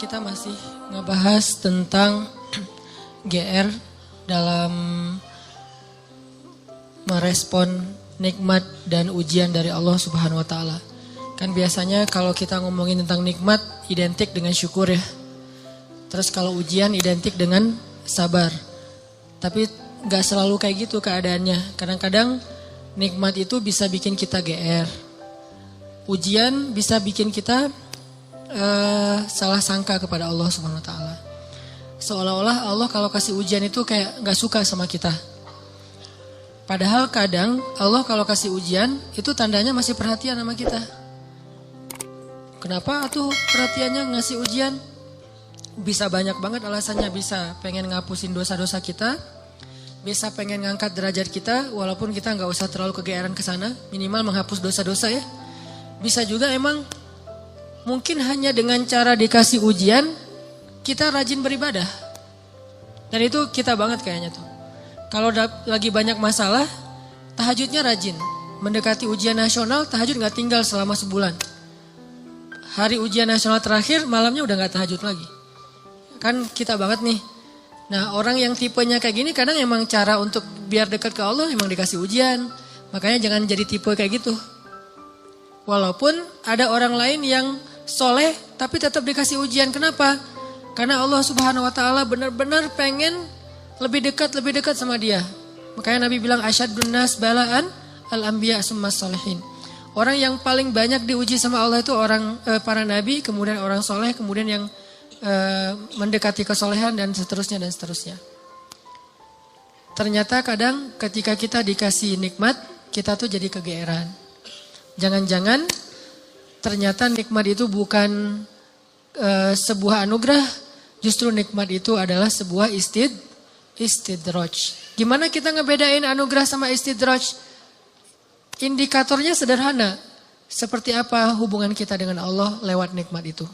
kita masih ngebahas tentang GR dalam merespon nikmat dan ujian dari Allah Subhanahu wa taala. Kan biasanya kalau kita ngomongin tentang nikmat identik dengan syukur ya. Terus kalau ujian identik dengan sabar. Tapi gak selalu kayak gitu keadaannya. Kadang-kadang nikmat itu bisa bikin kita GR. Ujian bisa bikin kita salah sangka kepada Allah Subhanahu wa taala. Seolah-olah Allah kalau kasih ujian itu kayak gak suka sama kita. Padahal kadang Allah kalau kasih ujian itu tandanya masih perhatian sama kita. Kenapa tuh perhatiannya ngasih ujian? Bisa banyak banget alasannya, bisa pengen ngapusin dosa-dosa kita, bisa pengen ngangkat derajat kita walaupun kita nggak usah terlalu kegeeran ke sana, minimal menghapus dosa-dosa ya. Bisa juga emang mungkin hanya dengan cara dikasih ujian kita rajin beribadah. Dan itu kita banget kayaknya tuh. Kalau lagi banyak masalah, tahajudnya rajin. Mendekati ujian nasional, tahajud gak tinggal selama sebulan. Hari ujian nasional terakhir, malamnya udah gak tahajud lagi. Kan kita banget nih. Nah orang yang tipenya kayak gini kadang emang cara untuk biar dekat ke Allah emang dikasih ujian. Makanya jangan jadi tipe kayak gitu. Walaupun ada orang lain yang soleh tapi tetap dikasih ujian. Kenapa? Karena Allah Subhanahu wa taala benar-benar pengen lebih dekat sama dia. Makanya Nabi bilang asyadun nas balaan al-anbiya summas solihin. Orang yang paling banyak diuji sama Allah itu orang para nabi, kemudian orang soleh, kemudian yang mendekati kesolehan dan seterusnya dan seterusnya. Ternyata kadang ketika kita dikasih nikmat, kita tuh jadi kegeeran. Jangan-jangan ternyata nikmat itu bukan sebuah anugerah, justru nikmat itu adalah sebuah istidraj. Gimana kita ngebedain anugerah sama istidraj? Indikatornya sederhana. Seperti apa hubungan kita dengan Allah lewat nikmat itu.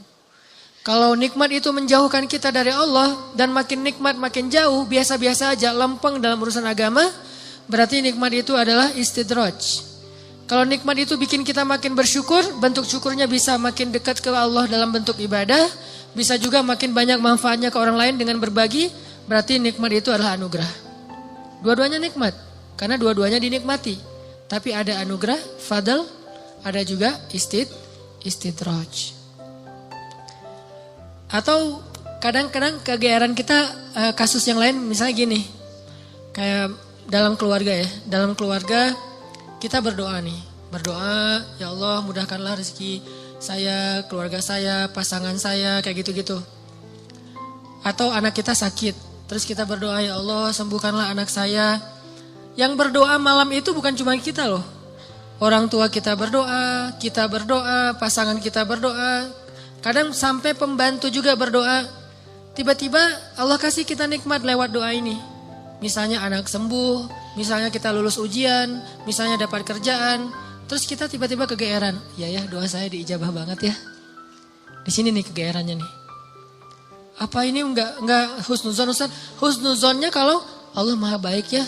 Kalau nikmat itu menjauhkan kita dari Allah dan makin nikmat makin jauh, biasa-biasa aja, lempeng dalam urusan agama, berarti nikmat itu adalah istidraj. Kalau nikmat itu bikin kita makin bersyukur, bentuk syukurnya bisa makin dekat ke Allah dalam bentuk ibadah, bisa juga makin banyak manfaatnya ke orang lain dengan berbagi, berarti nikmat itu adalah anugerah. Dua-duanya nikmat, karena dua-duanya dinikmati. Tapi ada anugerah, fadl, ada juga istidraj. Atau kadang-kadang kegeeran kita kasus yang lain misalnya gini. Kayak dalam keluarga ya, dalam keluarga kita berdoa nih. Berdoa, ya Allah mudahkanlah rezeki saya, keluarga saya, pasangan saya, kayak gitu-gitu. Atau anak kita sakit. Terus kita berdoa, ya Allah sembuhkanlah anak saya. Yang berdoa malam itu bukan cuma kita loh. Orang tua kita berdoa, pasangan kita berdoa. Kadang sampai pembantu juga berdoa. Tiba-tiba Allah kasih kita nikmat lewat doa ini. Misalnya anak sembuh, misalnya kita lulus ujian, misalnya dapat kerjaan. Terus kita tiba-tiba kegeeran. Ya doa saya diijabah banget ya. Di sini nih kegeerannya nih. Apa ini enggak husnuzon Ustaz? Husnuzonnya kalau Allah maha baik ya.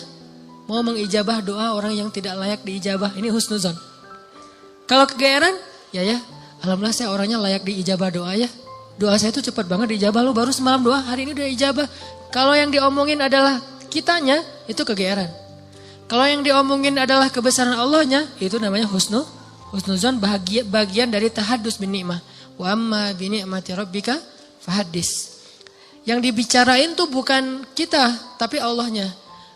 Mau mengijabah doa orang yang tidak layak diijabah. Ini husnuzon. Kalau kegeeran, ya. Alhamdulillah saya orangnya layak diijabah doa ya. Doa saya itu cepat banget diijabah. Lo baru semalam doa, hari ini udah ijabah. Kalau yang diomongin adalah kitanya, itu kegeeran. Kalau yang diomongin adalah kebesaran Allahnya, itu namanya husnuzon, bagian dari tahaddus bin ni'mah. Wa amma bi ni'mati rabbika fahaddis. Yang dibicarain tuh bukan kita, tapi Allahnya.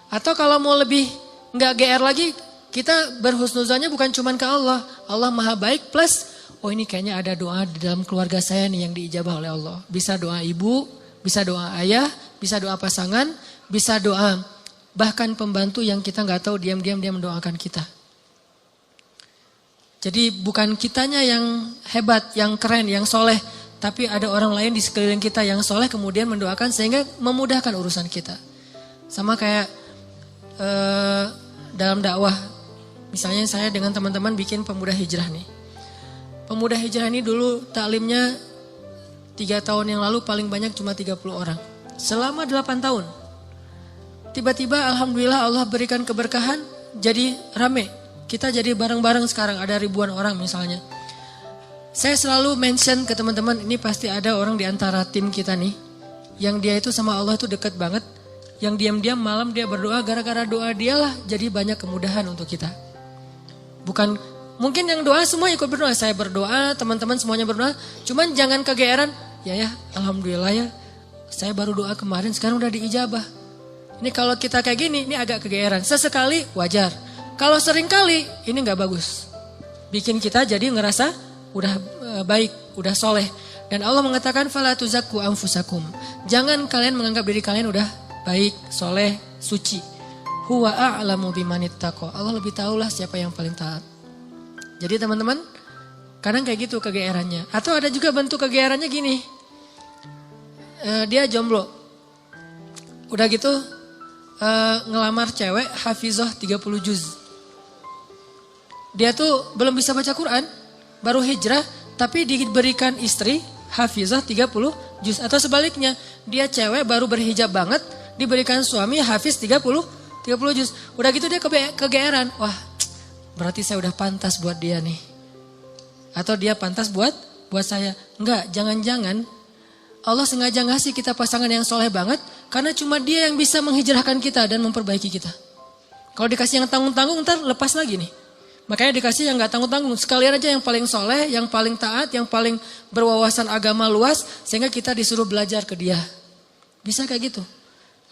Atau kalau mau lebih nggak GR lagi, kita berhusnuzonnya bukan cuma ke Allah. Allah maha baik plus, oh ini kayaknya ada doa di dalam keluarga saya nih yang diijabah oleh Allah. Bisa doa ibu, bisa doa ayah, bisa doa pasangan, bisa doa bahkan pembantu yang kita nggak tahu diam-diam dia mendoakan kita. Jadi bukan kitanya yang hebat, yang keren, yang soleh. Tapi ada orang lain di sekeliling kita yang soleh kemudian mendoakan sehingga memudahkan urusan kita. Sama kayak dalam dakwah. Misalnya saya dengan teman-teman bikin pemuda hijrah nih. Pemuda hijrah ini dulu taklimnya 3 tahun yang lalu paling banyak cuma 30 orang. Selama 8 tahun. Tiba-tiba alhamdulillah Allah berikan keberkahan jadi rame. Kita jadi bareng-bareng sekarang ada ribuan orang misalnya. Saya selalu mention ke teman-teman, ini pasti ada orang di antara tim kita nih, yang dia itu sama Allah itu dekat banget, yang diam-diam malam dia berdoa, gara-gara doa dialah jadi banyak kemudahan untuk kita. Bukan, mungkin yang doa semua ikut berdoa, saya berdoa, teman-teman semuanya berdoa, cuman jangan kegeeran, ya alhamdulillah ya, saya baru doa kemarin sekarang udah diijabah. Ini kalau kita kayak gini, ini agak kegeeran, sesekali wajar, kalau sering kali ini gak bagus, bikin kita jadi ngerasa udah baik, udah soleh. Dan Allah mengatakan fala tuzakku anfusakum. Jangan kalian menganggap diri kalian udah baik, soleh, suci. Huwa a'lamu bimanittaqo. Allah lebih tahulah siapa yang paling taat. Jadi teman-teman, kadang kayak gitu kegeerannya. Atau ada juga bentuk kegeerannya gini. Dia jomblo. Udah gitu ngelamar cewek hafizah 30 juz. Dia tuh belum bisa baca Quran. Baru hijrah, tapi diberikan istri hafizah 30 juz. Atau sebaliknya, dia cewek baru berhijab banget, diberikan suami hafiz 30 juz. Udah gitu dia kegeeran. Wah, berarti saya udah pantas buat dia nih. Atau dia pantas buat saya. Enggak, jangan-jangan Allah sengaja ngasih kita pasangan yang soleh banget, karena cuma dia yang bisa menghijrahkan kita dan memperbaiki kita. Kalau dikasih yang tanggung-tanggung, ntar lepas lagi nih. Makanya dikasih yang gak tanggung-tanggung. Sekalian aja yang paling soleh, yang paling taat, yang paling berwawasan agama luas. Sehingga kita disuruh belajar ke dia. Bisa kayak gitu.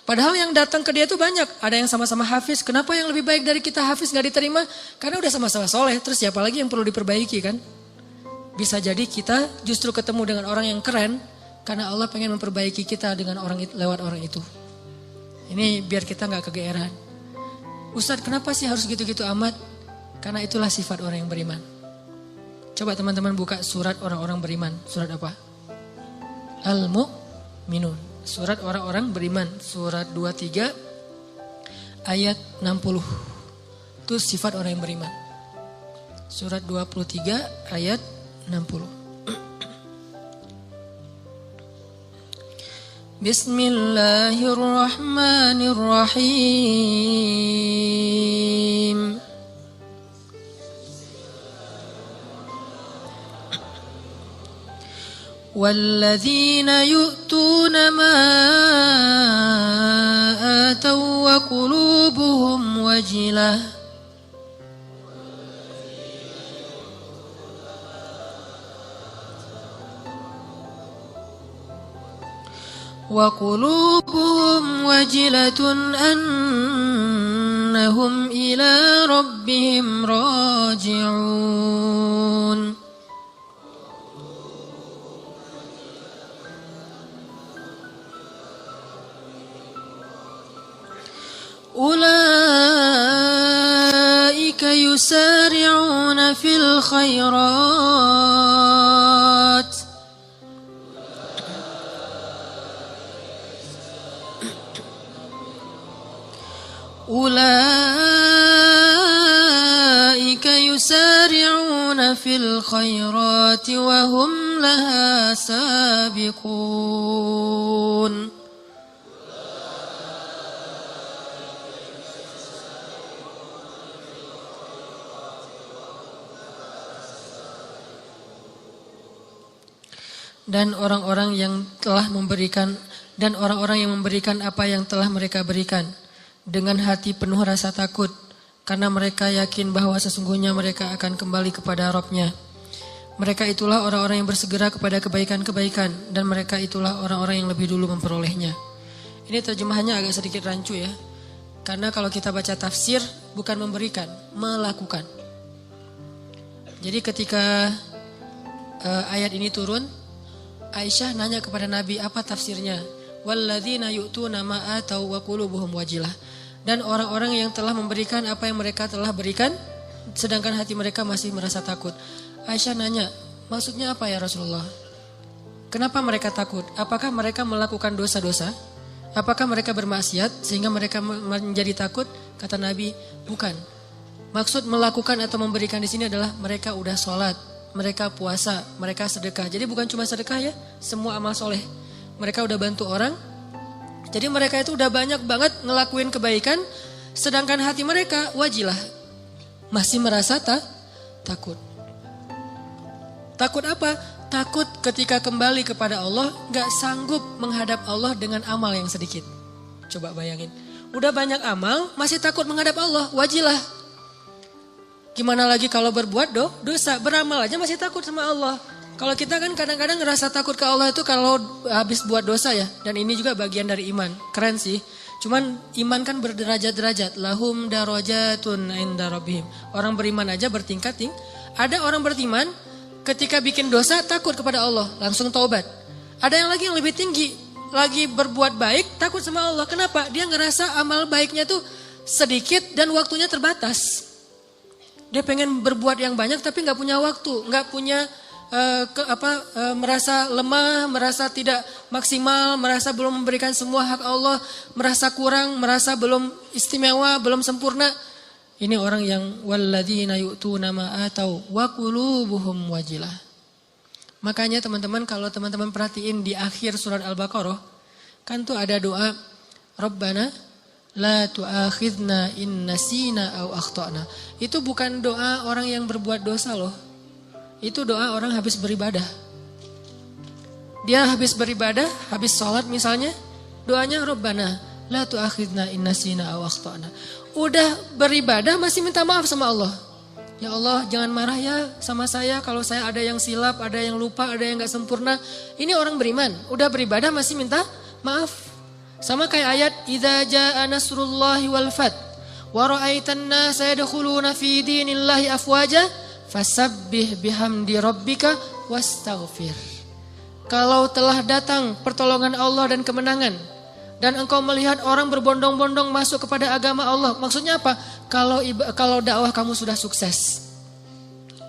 Padahal yang datang ke dia itu banyak. Ada yang sama-sama hafiz. Kenapa yang lebih baik dari kita hafiz gak diterima? Karena udah sama-sama soleh. Terus siapa lagi yang perlu diperbaiki kan? Bisa jadi kita justru ketemu dengan orang yang keren. Karena Allah pengen memperbaiki kita dengan orang lewat orang itu. Ini biar kita gak kegeeran. Ustadz, kenapa sih harus gitu-gitu amat? Karena itulah sifat orang yang beriman. Coba teman-teman buka surat orang-orang beriman. Surat apa? Al-Mu'minun. Surat orang-orang beriman. Surat 23 ayat 60. Itu sifat orang yang beriman. Surat 23 ayat 60. Bismillahirrahmanirrahim. والذين يؤتون ما آتوا وقلوبهم وجلة أنهم إلى ربهم راجعون. أولئك يسارعون في الخيرات وهم لها سابقون. Dan orang-orang yang memberikan apa yang telah mereka berikan dengan hati penuh rasa takut, karena mereka yakin bahwa sesungguhnya mereka akan kembali kepada Rabb-nya. Mereka itulah orang-orang yang bersegera kepada kebaikan-kebaikan, dan mereka itulah orang-orang yang lebih dulu memperolehnya. Ini terjemahannya agak sedikit rancu ya, karena kalau kita baca tafsir bukan memberikan, melakukan. Jadi ketika ayat ini turun, Aisyah nanya kepada Nabi, apa tafsirnya? Walladzina yu'tuna ma atau wa qulubuhum wajilah. Dan orang-orang yang telah memberikan apa yang mereka telah berikan, sedangkan hati mereka masih merasa takut. Aisyah nanya, maksudnya apa ya Rasulullah? Kenapa mereka takut? Apakah mereka melakukan dosa-dosa? Apakah mereka bermaksiat sehingga mereka menjadi takut? Kata Nabi, bukan. Maksud melakukan atau memberikan di sini adalah mereka udah sholat, mereka puasa, mereka sedekah. Jadi bukan cuma sedekah ya, semua amal soleh. Mereka udah bantu orang. Jadi mereka itu udah banyak banget ngelakuin kebaikan. Sedangkan hati mereka wajilah, masih merasa takut. Takut apa? Takut ketika kembali kepada Allah gak sanggup menghadap Allah dengan amal yang sedikit. Coba bayangin. Udah banyak amal masih takut menghadap Allah. Wajilah. Gimana lagi kalau berbuat dosa. Beramal aja masih takut sama Allah. Kalau kita kan kadang-kadang ngerasa takut ke Allah itu kalau habis buat dosa ya. Dan ini juga bagian dari iman. Keren sih. Cuman iman kan berderajat-derajat. Lahum darajatun inda rabbihim. Orang beriman aja bertingkat. Ada orang beriman ketika bikin dosa takut kepada Allah. Langsung taubat. Ada yang lagi yang lebih tinggi. Lagi berbuat baik takut sama Allah. Kenapa? Dia ngerasa amal baiknya tuh sedikit dan waktunya terbatas. Dia pengen berbuat yang banyak tapi gak punya waktu. Gak punya merasa lemah, merasa tidak maksimal, merasa belum memberikan semua hak Allah, merasa kurang, merasa belum istimewa, belum sempurna. Ini orang yang walladzina yu'tuna ma atau wa qulubuhum wajilah. Makanya teman-teman kalau teman-teman perhatiin di akhir surat Al-Baqarah kan tuh ada doa Rabbana la tu'akhidna in nasina aw akhtana. Itu bukan doa orang yang berbuat dosa loh. Itu doa orang habis beribadah. Dia habis beribadah, habis sholat misalnya, doanya Rabbana la tu'akhidna in nasina aw akhtana. Udah beribadah masih minta maaf sama Allah. Ya Allah jangan marah ya sama saya kalau saya ada yang silap, ada yang lupa, ada yang gak sempurna. Ini orang beriman, udah beribadah masih minta maaf. Sama kayak ayat idza jaa nasrullahi wal fath wa ra'aitan nasa yadkhuluna fi dinillahi afwaja fasabbih bihamdi rabbika wastaghfir. Kalau telah datang pertolongan Allah dan kemenangan dan engkau melihat orang berbondong-bondong masuk kepada agama Allah, maksudnya apa? Kalau dakwah kamu sudah sukses.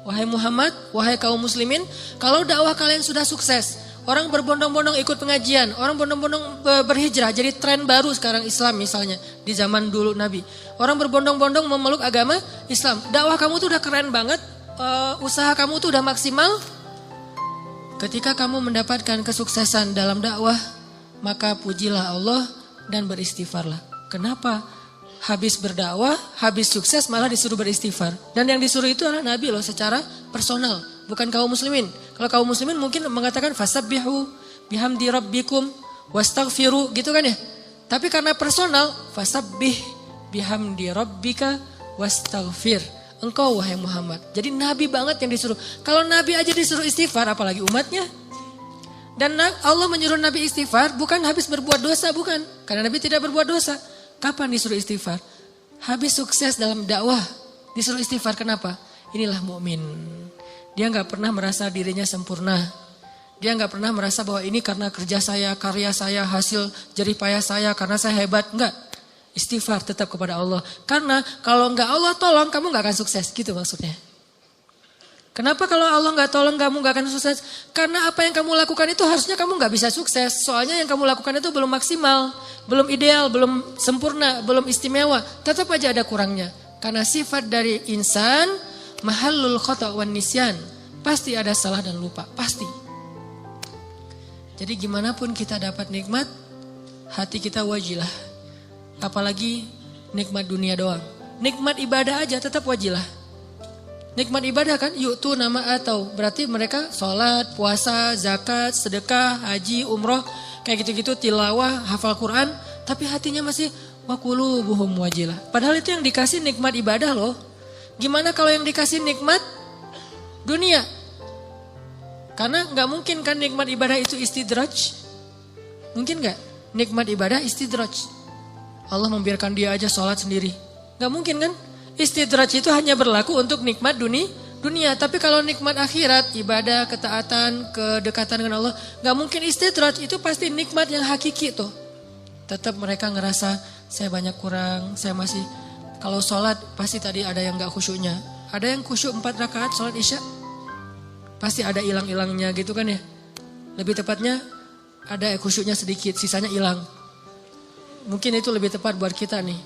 Wahai Muhammad, wahai kaum muslimin, kalau dakwah kalian sudah sukses, orang berbondong-bondong ikut pengajian, orang berbondong-bondong berhijrah, jadi tren baru sekarang Islam misalnya di zaman dulu Nabi. Orang berbondong-bondong memeluk agama Islam. Dakwah kamu tuh udah keren banget. Usaha kamu tuh udah maksimal. Ketika kamu mendapatkan kesuksesan dalam dakwah, maka pujilah Allah dan beristighfarlah. Kenapa? Habis berdakwah, habis sukses malah disuruh beristighfar. Dan yang disuruh itu adalah Nabi loh secara personal, bukan kaum muslimin. Kalau kaum muslimin mungkin mengatakan fasabbihu bihamdi rabbikum wastaghfiru gitu kan ya. Tapi karena personal, fasabbih bihamdi rabbika wastaghfir. Engkau wahai Muhammad. Jadi Nabi banget yang disuruh. Kalau Nabi aja disuruh istighfar apalagi umatnya. Dan Allah menyuruh Nabi istighfar bukan habis berbuat dosa, bukan. Karena Nabi tidak berbuat dosa. Kapan disuruh istighfar? Habis sukses dalam dakwah disuruh istighfar. Kenapa? Inilah mukmin. Dia gak pernah merasa dirinya sempurna. Dia gak pernah merasa bahwa ini karena kerja saya, karya saya, hasil jerih payah saya, karena saya hebat. Enggak. Istighfar tetap kepada Allah. Karena kalau enggak Allah tolong, kamu enggak akan sukses. Gitu maksudnya. Kenapa kalau Allah enggak tolong, kamu enggak akan sukses? Karena apa yang kamu lakukan itu harusnya kamu enggak bisa sukses. Soalnya yang kamu lakukan itu belum maksimal. Belum ideal, belum sempurna, belum istimewa. Tetap aja ada kurangnya. Karena sifat dari insan, mahallul khata' wan nisyan. Pasti ada salah dan lupa. Pasti. Jadi gimana pun kita dapat nikmat, hati kita wajilah. Apalagi nikmat dunia doang. Nikmat ibadah aja tetap wajilah. Nikmat ibadah kan yu'tu nama atau. Berarti mereka sholat, puasa, zakat, sedekah, haji, umroh. Kayak gitu-gitu tilawah, hafal Quran. Tapi hatinya masih wa qulubuhum wajilah. Padahal itu yang dikasih nikmat ibadah loh. Gimana kalau yang dikasih nikmat dunia? Karena gak mungkin kan nikmat ibadah itu istidraj. Mungkin gak? Nikmat ibadah istidraj. Allah membiarkan dia aja sholat sendiri. Gak mungkin kan? Istidraj itu hanya berlaku untuk nikmat dunia. Tapi kalau nikmat akhirat, ibadah, ketaatan, kedekatan dengan Allah, gak mungkin istidraj. Itu pasti nikmat yang hakiki tuh. Tetap mereka ngerasa saya banyak kurang, saya masih. Kalau sholat pasti tadi ada yang gak khusyuknya. Ada yang khusyuk 4 rakaat sholat isya. Pasti ada hilang-hilangnya gitu kan ya. Lebih tepatnya ada khusyuknya sedikit, sisanya hilang. Mungkin itu lebih tepat buat kita nih.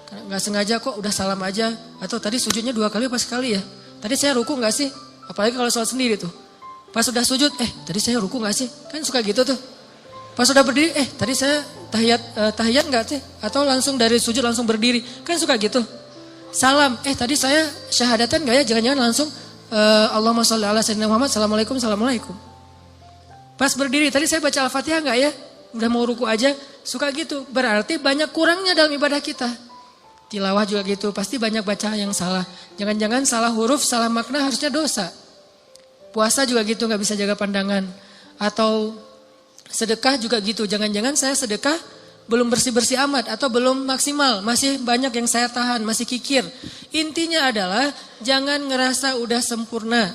Gak sengaja kok udah salam aja. Atau tadi sujudnya 2 kali apa sekali ya. Tadi saya ruku gak sih? Apalagi kalau sholat sendiri tuh. Pas udah sujud, tadi saya ruku gak sih? Kan suka gitu tuh. Pas udah berdiri, tadi saya tahiyat gak sih? Atau langsung dari sujud langsung berdiri. Kan suka gitu. Salam, tadi saya syahadatan gak ya? Jangan-jangan langsung Allahumma sholli ala sayyidina Muhammad, assalamualaikum, assalamualaikum. Pas berdiri, tadi saya baca Al-Fatihah enggak ya? Udah mau ruku aja, suka gitu. Berarti banyak kurangnya dalam ibadah kita. Tilawah juga gitu, pasti banyak baca yang salah. Jangan-jangan salah huruf, salah makna harusnya dosa. Puasa juga gitu, gak bisa jaga pandangan. Atau sedekah juga gitu, jangan-jangan saya sedekah belum bersih-bersih amat atau belum maksimal. Masih banyak yang saya tahan, masih kikir. Intinya adalah jangan ngerasa udah sempurna.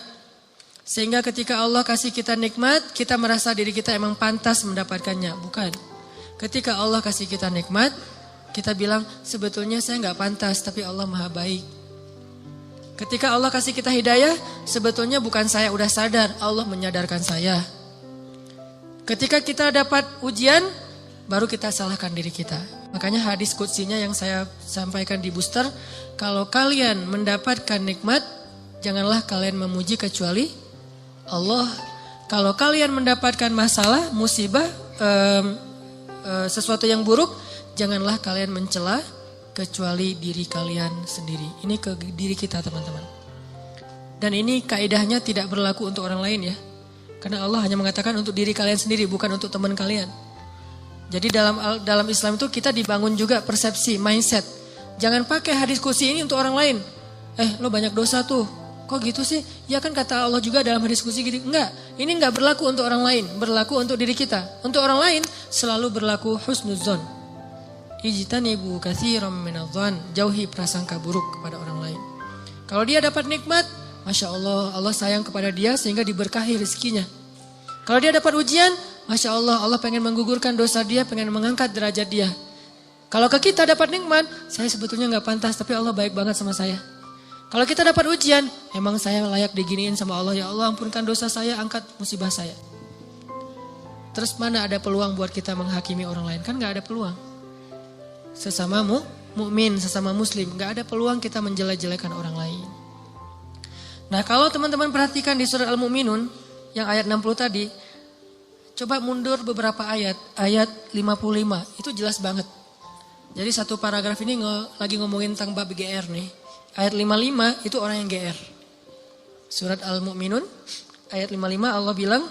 Sehingga ketika Allah kasih kita nikmat, kita merasa diri kita emang pantas mendapatkannya. Bukan. Ketika Allah kasih kita nikmat, kita bilang sebetulnya saya gak pantas, tapi Allah maha baik. Ketika Allah kasih kita hidayah, sebetulnya bukan saya udah sadar, Allah menyadarkan saya. Ketika kita dapat ujian, baru kita salahkan diri kita. Makanya hadis qudsinya yang saya sampaikan di booster, kalau kalian mendapatkan nikmat, janganlah kalian memuji kecuali Allah. Kalau kalian mendapatkan masalah, musibah, sesuatu yang buruk, janganlah kalian mencela kecuali diri kalian sendiri. Ini ke diri kita teman-teman. Dan ini kaidahnya tidak berlaku untuk orang lain ya. Karena Allah hanya mengatakan untuk diri kalian sendiri, bukan untuk teman kalian. Jadi dalam Islam itu kita dibangun juga persepsi, mindset. Jangan pakai hadis qudsi ini untuk orang lain. Lo banyak dosa tuh. Kok gitu sih? Ya kan kata Allah juga dalam hadis qudsi gitu. Enggak, ini enggak berlaku untuk orang lain. Berlaku untuk diri kita. Untuk orang lain selalu berlaku husnuzon. Ijtanibu katsiran minadh-dhon. Jauhi prasangka buruk kepada orang lain. Kalau dia dapat nikmat, Masya Allah, Allah sayang kepada dia sehingga diberkahi rezekinya. Kalau dia dapat ujian, Masya Allah, Allah pengen menggugurkan dosa dia, pengen mengangkat derajat dia. Kalau ke kita dapat nikmat, saya sebetulnya gak pantas, tapi Allah baik banget sama saya. Kalau kita dapat ujian, emang saya layak diginiin sama Allah. Ya Allah, ampunkan dosa saya, angkat musibah saya. Terus mana ada peluang buat kita menghakimi orang lain? Kan gak ada peluang. Sesama mukmin, sesama muslim, gak ada peluang kita menjelek-jelekan orang lain. Nah, kalau teman-teman perhatikan di surat Al-Mu'minun yang ayat 60 tadi, coba mundur beberapa ayat, ayat 55, itu jelas banget. Jadi satu paragraf ini lagi ngomongin tentang bab GR nih. Ayat 55 itu orang yang GR. Surat Al-Mu'minun ayat 55 Allah bilang,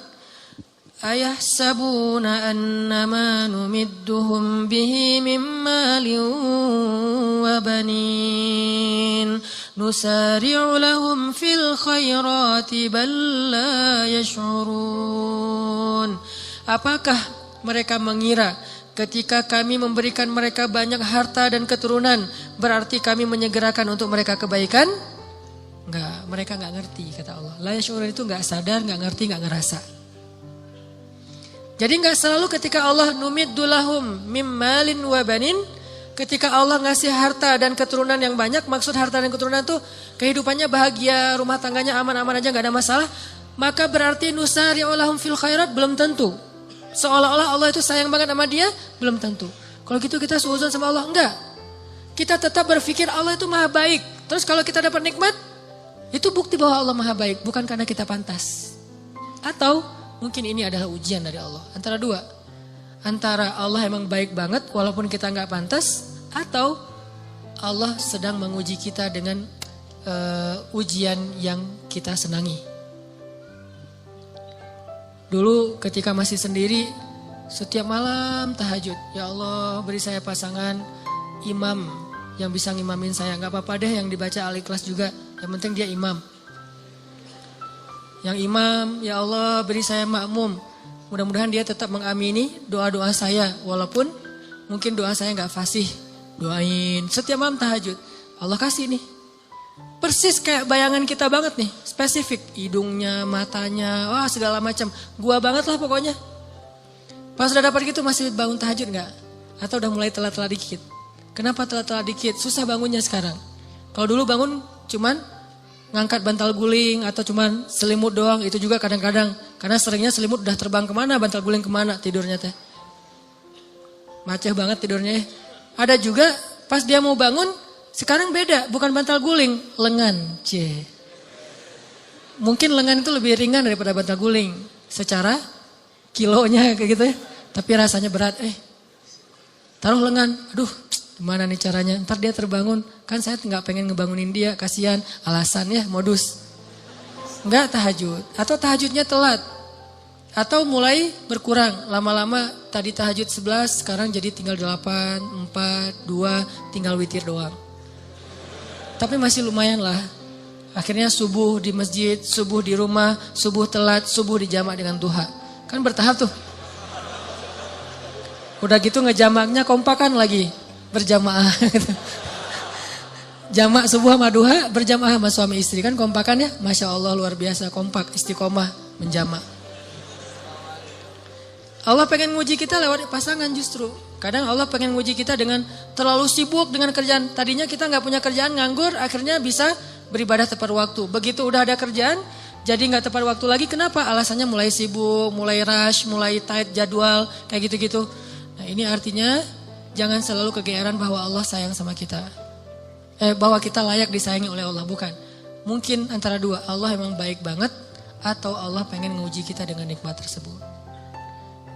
ayahsabuna annama numidduhum bihi min malin wa banin nusari'u lahum fil khairati bal la yash'urun. Apakah mereka mengira ketika kami memberikan mereka banyak harta dan keturunan berarti kami menyegerakan untuk mereka kebaikan? Enggak, mereka enggak ngerti kata Allah. La yash'urun itu enggak sadar, enggak ngerti, enggak ngerasa. Jadi enggak selalu ketika Allah numiddu lahum mim malin wa banin, ketika Allah ngasih harta dan keturunan yang banyak, maksud harta dan keturunan itu kehidupannya bahagia, rumah tangganya aman-aman aja enggak ada masalah, maka berarti nusari'u lahum fil khairat, belum tentu. Seolah-olah Allah itu sayang banget sama dia, belum tentu. Kalau gitu kita suudzon sama Allah, enggak. Kita tetap berpikir Allah itu maha baik. Terus kalau kita dapat nikmat, itu bukti bahwa Allah maha baik, bukan karena kita pantas. Atau mungkin ini adalah ujian dari Allah. Antara dua. Antara Allah emang baik banget walaupun kita nggak pantas. Atau Allah sedang menguji kita dengan ujian yang kita senangi. Dulu ketika masih sendiri, setiap malam tahajud. Ya Allah beri saya pasangan imam yang bisa ngimamin saya. Gak apa-apa deh yang dibaca Al-Ikhlas juga. Yang penting dia imam. Yang imam, ya Allah beri saya makmum. Mudah-mudahan dia tetap mengamini doa-doa saya. Walaupun mungkin doa saya gak fasih. Doain setiap malam tahajud. Allah kasih nih. Persis kayak bayangan kita banget nih. Spesifik. Hidungnya, matanya, wah segala macam. Gua banget lah pokoknya. Pas udah dapat gitu masih bangun tahajud gak? Atau udah mulai telat-telat dikit? Kenapa telat-telat dikit? Susah bangunnya sekarang. Kalau dulu bangun cuman ngangkat bantal guling atau cuman selimut doang, itu juga kadang-kadang. Karena seringnya selimut udah terbang kemana, bantal guling kemana tidurnya teh. Maceh banget tidurnya. Ada juga pas dia mau bangun, sekarang beda, bukan bantal guling, lengan. Mungkin lengan itu lebih ringan daripada bantal guling. Secara kilonya kayak gitu ya. Tapi rasanya berat. Taruh lengan, aduh gimana nih caranya, ntar dia terbangun. Kan saya nggak pengen ngebangunin dia, kasihan, alasan ya modus. Enggak tahajud. Atau tahajudnya telat. Atau mulai berkurang. Lama-lama tadi tahajud 11, sekarang jadi tinggal 8, 4, 2, tinggal witir doang. Tapi masih lumayan lah. Akhirnya subuh di masjid, subuh di rumah, subuh telat, subuh dijamak dengan duha. Kan bertahap tuh. Udah gitu ngejamaknya kompakan lagi. Berjamaah. Jamak subuh sama duha berjamaah sama suami istri. Kan kompakan ya. Masya Allah luar biasa kompak, istiqomah menjamak. Allah pengen nguji kita lewat pasangan justru. Kadang Allah pengen nguji kita dengan terlalu sibuk dengan kerjaan. Tadinya kita gak punya kerjaan, nganggur, akhirnya bisa beribadah tepat waktu. Begitu udah ada kerjaan, jadi gak tepat waktu lagi. Kenapa? Alasannya mulai sibuk, mulai rush, mulai tight jadwal, kayak gitu-gitu. Nah ini artinya jangan selalu kegeeran bahwa Allah sayang sama kita. Bahwa kita layak disayangi oleh Allah, bukan. Mungkin antara dua, Allah emang baik banget atau Allah pengen nguji kita dengan nikmat tersebut.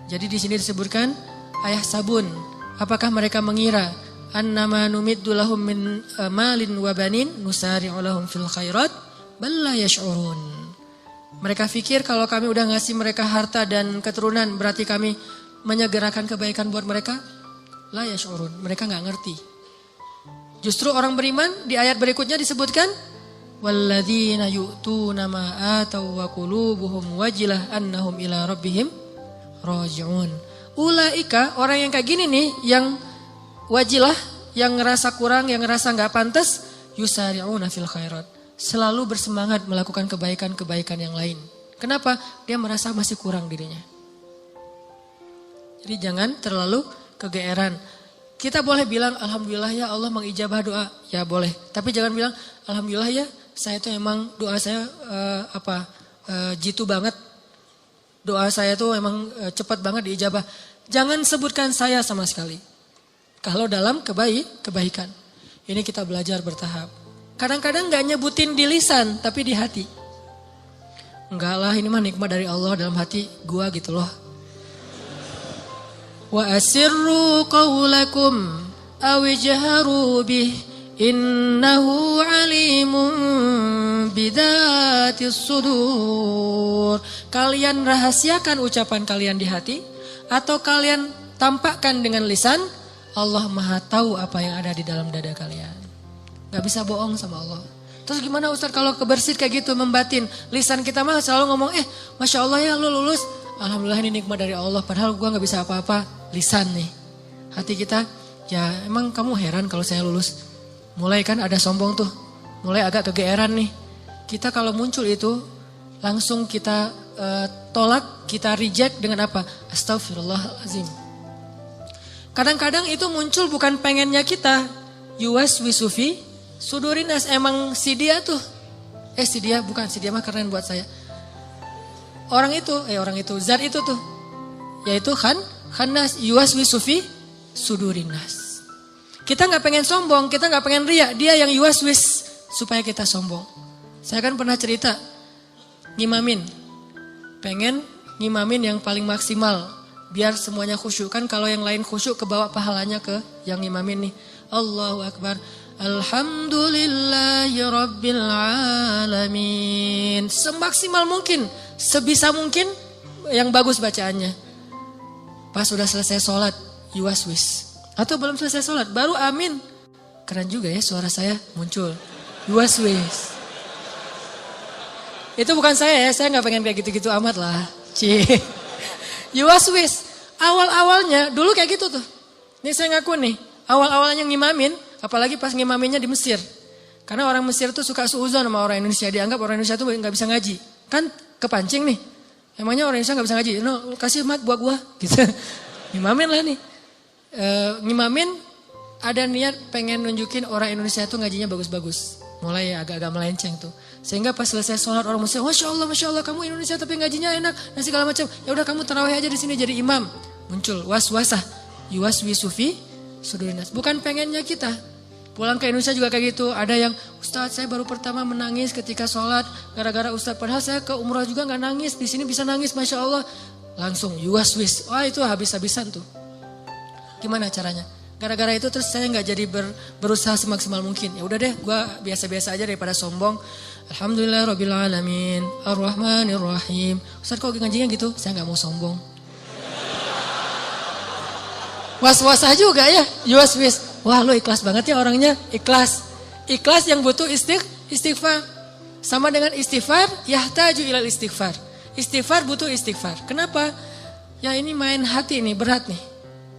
Jadi di sini disebutkan ayah sabun, apakah mereka mengira annama numiddu lahum min malin wa banin nusari'u lahum fil khairat bal la yash'urun. Mereka pikir kalau kami udah ngasih mereka harta dan keturunan berarti kami menyegerakan kebaikan buat mereka? La yash'urun, mereka enggak ngerti. Justru orang beriman di ayat berikutnya disebutkan walladzina yu'tuna ma ataw wa qulubuhum wajilah annahum ila rabbihim raji'un. Ulaika orang yang kayak gini nih, yang wajilah, yang ngerasa kurang, yang ngerasa nggak pantas, yusari'una fil khairat. Selalu bersemangat melakukan kebaikan-kebaikan yang lain. Kenapa? Dia merasa masih kurang dirinya. Jadi jangan terlalu kegeeran. Kita boleh bilang alhamdulillah ya Allah mengijabah doa, ya boleh. Tapi jangan bilang alhamdulillah ya saya tuh emang doa saya jitu banget. Doa saya tuh emang cepat banget diijabah. Jangan sebutkan saya sama sekali. Kalau dalam kebaikan. Ini kita belajar bertahap. Kadang-kadang gak nyebutin di lisan, tapi di hati. Enggak lah, ini mah nikmat dari Allah dalam hati gua gitu loh. Wa asirru qawlakum awijharu bih innahu alimun bidatis sudur. Kalian rahasiakan ucapan kalian di hati atau kalian tampakkan dengan lisan, Allah Maha tahu apa yang ada di dalam dada kalian. Gak bisa bohong sama Allah. Terus gimana Ustaz kalau kebersit kayak gitu membatin? Lisan kita mah selalu ngomong Masya Allah ya lu lulus. Alhamdulillah ini nikmat dari Allah. Padahal gua gak bisa apa-apa. Lisan nih. Hati kita, ya emang kamu heran kalau saya lulus. Mulai kan ada sombong tuh. Mulai agak kegeeran nih. Kita kalau muncul itu langsung kita tolak, kita reject dengan apa? Astagfirullahaladzim. Kadang-kadang itu muncul bukan pengennya kita. Yuwaswisufi sudurinas, emang si dia tuh. Si dia bukan, si dia mah keren buat saya. Orang itu, zat itu tuh. Yaitu khannas yuwaswisufi sudurinas. Kita gak pengen sombong, kita gak pengen riak. Dia yang yuwaswis supaya kita sombong. Saya kan pernah cerita, ngimamin. Pengen ngimamin yang paling maksimal. Biar semuanya khusyuk. Kan kalau yang lain khusyuk kebawa pahalanya ke yang ngimamin nih. Allahu Akbar. Alhamdulillahi Rabbil Alamin. Semaksimal mungkin. Sebisa mungkin yang bagus bacaannya. Pas udah selesai sholat, yuwaswis. Atau belum selesai sholat, baru amin. Keren juga ya suara saya muncul. Yuwaswis. Itu bukan saya ya, saya gak pengen kayak gitu-gitu amat lah. Yuwaswis. Awal-awalnya, dulu kayak gitu tuh. Ini saya ngaku nih, awal-awalnya ngimamin, apalagi pas ngimaminnya di Mesir. Karena orang Mesir tuh suka suuzon sama orang Indonesia. Dianggap orang Indonesia tuh gak bisa ngaji. Kan kepancing nih. Emangnya orang Indonesia gak bisa ngaji? No, kasih mat buat gua. Gitu. Ngimamin lah nih. Ngimamin ada niat pengen nunjukin orang Indonesia tuh ngajinya bagus-bagus. Mulai agak-agak melenceng tuh. Sehingga pas selesai sholat orang Mesir, Masya Allah kamu Indonesia tapi ngajinya enak. Dan segala macam. Ya udah kamu tarawih aja di sini jadi imam. Muncul waswasah. Yuwaswisufi sudurinas. Bukan pengennya kita. Pulang ke Indonesia juga kayak gitu. Ada yang, Ustadz saya baru pertama menangis ketika sholat. Gara-gara Ustadz. Padahal saya ke umrah juga gak nangis. Di sini bisa nangis Masya Allah. Langsung yuwaswis. Wah itu habis-habisan tuh. Gimana caranya? Gara-gara itu terus saya nggak jadi berusaha semaksimal mungkin. Ya udah deh, gue biasa-biasa aja daripada sombong. Alhamdulillah Rabbil Alamin, Ar-Rahmanir Rahim. Ustaz kok ngajinya gitu? Saya nggak mau sombong. Was-was aja juga ya, was-was. Wah lo ikhlas banget ya orangnya, ikhlas. Ikhlas yang butuh istighfar. Sama dengan istighfar, yahtaju ilal istighfar. Istighfar butuh istighfar. Kenapa? Ya ini main hati nih, berat nih.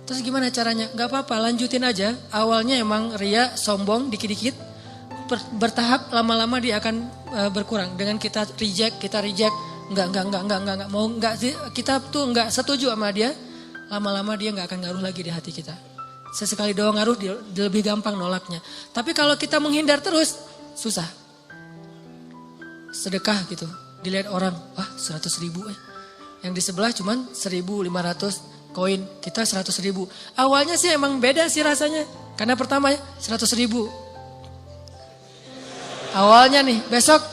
Terus gimana caranya? Gak apa-apa, lanjutin aja. Awalnya emang ria, sombong, dikit-dikit. Bertahap, lama-lama dia akan berkurang. Dengan kita reject. Enggak. Mau enggak, kita tuh enggak setuju sama dia. Lama-lama dia enggak akan ngaruh lagi di hati kita. Sesekali doang ngaruh, dia lebih gampang nolaknya. Tapi kalau kita menghindar terus, susah. Sedekah gitu. Dilihat orang, wah 100.000 Yang di sebelah cuman 1.500 koin, kita 100.000. Awalnya sih emang beda sih rasanya. Karena pertama 100.000. Awalnya nih, besok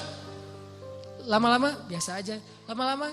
lama-lama biasa aja. Lama-lama